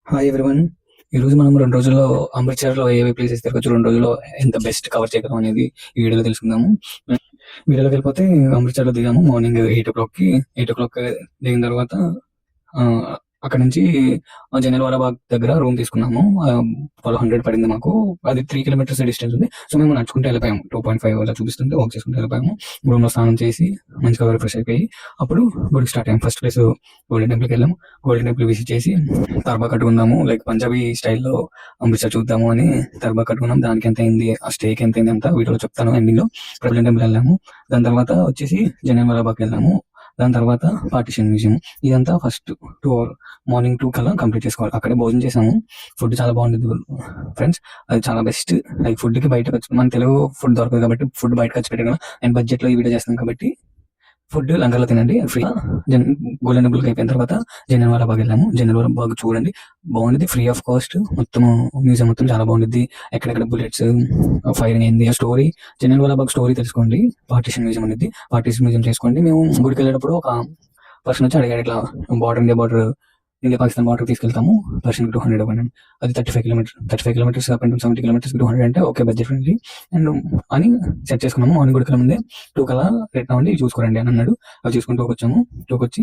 Hi everyone. ఈరోజు మనం 2 రోజుల్లో అమృత్సర్‌లో ఏవే ప్లేసెస్ తిరగొచ్చు, 2 రోజుల్లో ఎంత బెస్ట్ కవర్ చేయగలం అనేది ఈ వీడియోలో తెలుసుకుందాము. వీడియోలోకెళ్ళిపోతే అమృత్సర్‌లో దిగాము మార్నింగ్ 8:00కి. 8:00 దిగిన తర్వాత ఆహ్, అక్కడి నుంచి జలియన్‌వాలా బాగ్ దగ్గర రూమ్ తీసుకున్నాము. 1200 పడింది మాకు. అది 3 కిలోమీటర్స్ డిస్టెన్స్ ఉంది. సో, మేము నడుచుకుంటూ వెళ్ళిపోయాము. 2.5 అలా చూపిస్తుంటే వాక్ చేసుకుంటూ వెళ్ళిపోయాము. రూమ్‌లో స్నానం చేసి మంచిగా రిఫ్రెష్ అయిపోయి అప్పుడు గుడికి స్టార్ట్ అయ్యాము. ఫస్ట్ ప్లేస్ గోల్డెన్ టెంపుల్‌కి వెళ్ళాము. గోల్డెన్ టెంపుల్ విజిట్ చేసి తర్బా కట్టుకుందాము, లైక్ పంజాబీ స్టైల్‌లో అమృత్సర్ చూద్దాము అని తర్బా కట్టుకున్నాం. దానికి ఎంత అయింది, ఆ స్టేకి ఎంత అయింది అంతా వీడియోలో చెప్తాను ఎండింగ్‌లో. గోల్డెన్ టెంపుల్ వెళ్ళాము. దాని తర్వాత వచ్చేసి జలియన్‌వాలా బాగ్‌కి వెళ్ళాము. దాని తర్వాత పార్టిషన్ మ్యూజియం. ఇదంతా ఫస్ట్ 2 అవర్ మార్నింగ్ 2 కల్లా కంప్లీట్ చేసుకోవాలి. అక్కడే భోజనం చేసాము. ఫుడ్ చాలా బాగుండేది ఫ్రెండ్స్. అది చాలా బెస్ట్. లైక్ ఫుడ్‌కి బయట మన తెలుగు ఫుడ్ దొరకదు కాబట్టి ఫుడ్ బయట ఖర్చు పెట్టడం అండ్ బడ్జెట్‌లో ఈ వీడియో చేస్తున్నాం కాబట్టి ఫుడ్ లంగర్‌లో తినండి ఫ్రీ. గోల్డెన్ టెంపుల్‌కి అయిపోయిన తర్వాత జలియన్‌వాలా బాగ్ వెళ్ళాము. జలియన్‌వాలా బాగ్ చూడండి, బాగుండిద్ది. Free of cost. మొత్తము మ్యూజియం మొత్తం చాలా బాగుండిద్ది. ఎక్కడెక్కడ బుల్లెట్స్ ఫైరింగ్ అయింది, ఆ స్టోరీ, జలియన్‌వాలా బాగ్ స్టోరీ తెలుసుకోండి. పార్టిషన్ మ్యూజియం ఉండిద్ది. పార్టిషన్ మ్యూజియం చేసుకోండి. మేము గుడికి వెళ్ళేటప్పుడు ఒక పర్సన్ వచ్చి అడిగాడు, ఇట్లా ఇండియా పాకిస్తాన్ బార్డర్ తీసుకెళ్తాము, పర్సన్కి 200 ఇవ్వండి. అది 35 కిలోమీటర్స్ అప్ అండ్ 70 కిలోమీటర్స్ 200 అంటే ఓకే, బడ్జెట్ ఫ్రెండ్లీ అండ్ అని సెట్ చేసుకున్నాము. మార్నింగ్ గుడికి ముందే 2 కల్లా రిటర్న్ అవ్వండి, చూసుకోరండి అని అన్నాడు. అవి చూసుకుంటూ వచ్చాము. టూకొచ్చి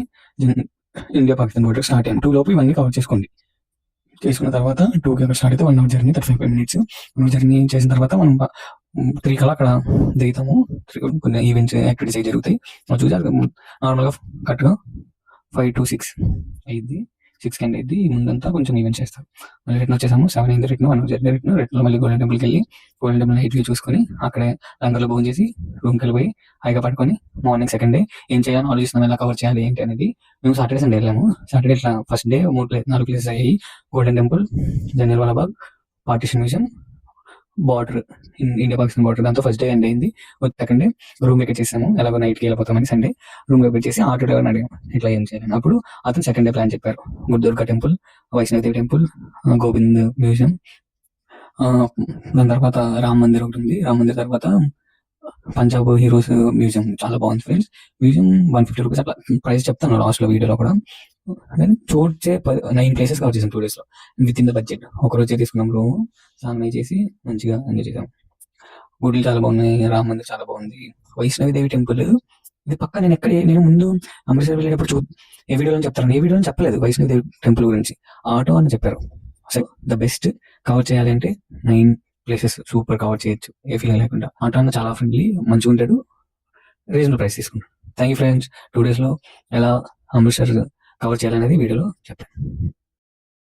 ఇండియా పాకిస్తాన్ బార్డర్ స్టార్ట్ అయ్యాము. 2 లోపు ఇవన్నీ కవర్ చేసుకోండి. చేసుకున్న తర్వాత 2కి అక్కడ స్టార్ట్ అయితే 1 hour journey, 35 minutes. 1 hour journey చేసిన తర్వాత మనం 3 కల్లా అక్కడ దిగుతాము. కొన్ని ఈవెంట్స్, యాక్టివిటీస్ అవి జరుగుతాయి. చూసి నార్మల్గా కరెక్ట్గా 5 to 6 అయింది. 6 ఎండ్ అయింది. ముందంతా కొంచెం ఈవెంట్ చేస్తారు. మళ్ళీ రిటర్న్ వచ్చేసాము. 7 అయింది రిటర్న్. 1 hour journey return. రిటర్న్‌లో మళ్ళీ గోల్డెన్ టెంపుల్‌కి వెళ్ళి గోల్డెన్ టెంపుల్ నైట్ వ్యూ చూసుకొని అక్కడే లంగర్‌లో భోజనం చేసి రూమ్‌కి వెళ్ళిపోయి హాయిగా పడుకొని మార్నింగ్ సెకండ్ డే ఏం చేయాలని ఆలోచిస్తున్నాం, ఎలా కవర్ చేయాలి ఏంటి అనేది. మేము సాటర్డే సండే వెళ్ళాము. సాటర్డే ఇట్లా ఫస్ట్ డే 4 ప్లేసెస్ అయ్యాయి. Golden Temple, Jallianwala Bagh, Partition Museum, border, India Pakistan border. దాంతో ఫస్ట్ డే ఎండ్ అయింది. సెకండ్ డే రూమ్ వెకేట్ చేసాము. ఎలాగో నైట్‌కి వెళ్ళిపోతామని సండే రూమ్ వెకేట్ చేసి ఆటో డ్రైవర్‌ని అడిగాము ఇట్లా ఏం చేయాలని. అప్పుడు అతను సెకండ్ డే ప్లాన్ చెప్పారు. గుర్దుర్గా temple, Vaishno Devi temple, Govind museum, దాని తర్వాత రామ్ మందిర్ ఒకటి ఉంది. రామ్ మందిర్ తర్వాత పంజాబ్ హీరోస్ మ్యూజియం చాలా బాగుంది ఫ్రెండ్స్. మ్యూజియం 150 రూపీస్ అట్లా ప్రైస్ చెప్తాను లాస్ట్‌లో వీడియోలో కూడా. నేను చూడ్చే 9 ప్లేసెస్ కవర్ చేసాం 2 డేస్‌లో విత్ ఇన్ ద బడ్జెట్. ఒకరోజే తీసుకున్నాం రూము, స్నానం చేసి మంచిగా ఎంజాయ్ చేసాం. గుడులు చాలా బాగున్నాయి. రామ్ మందిర్ చాలా బాగుంది. వైష్ణవి టెంపుల్ ఇది పక్కా నేను ముందు అమృత్సర్ వెళ్ళేటప్పుడు ఏ వీడియోలో చెప్తాను, ఏ వీడియోలో చెప్పలేదు వైష్ణవి టెంపుల్ గురించి. ఆటో అని చెప్పారు. అసలు ద బెస్ట్. కవర్ చేయాలి అంటే 9 ప్లేసెస్ సూపర్ కవర్ చేయొచ్చు ఏ ఫీలింగ్ లేకుండా. ఆటో అన్న చాలా ఫ్రెండ్లీ, మంచిగా ఉంటాడు, రీజనబుల్ ప్రైస్ తీసుకుంటాడు. Thank you friends. 2 డేస్‌లో ఎలా అమృత్సర్ కవర్ చేయాలనేది వీడియోలో చెప్పాను.